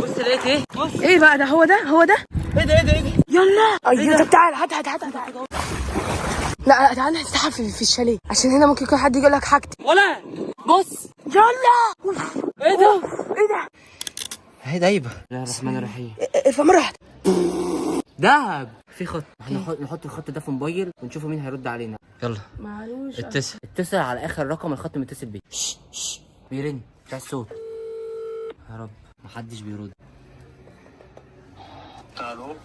بص لقيت ايه؟ بص ايه بقى ده؟ هو ده هو ده. ايه ده ايه ده ايه ده؟ يلا ايوه. طب تعال هات هات هات هات. لا تعال نفتحها في الشاليه عشان هنا ممكن يكون حد يقول لك حاجتي. ولا بص يلا. ايه ده؟ ايه ده؟ اهي دايبه. بسم الله الرحمن الرحيم. ارفع مره واحده. دهب في خط. احنا نحط الخط ده في موبايل ونشوفه مين هيرد علينا. يلا معلوش. اتصل على اخر رقم الخط متصل بيه. بيرن بتاع الصوت. يا رب محدش بيرد. الو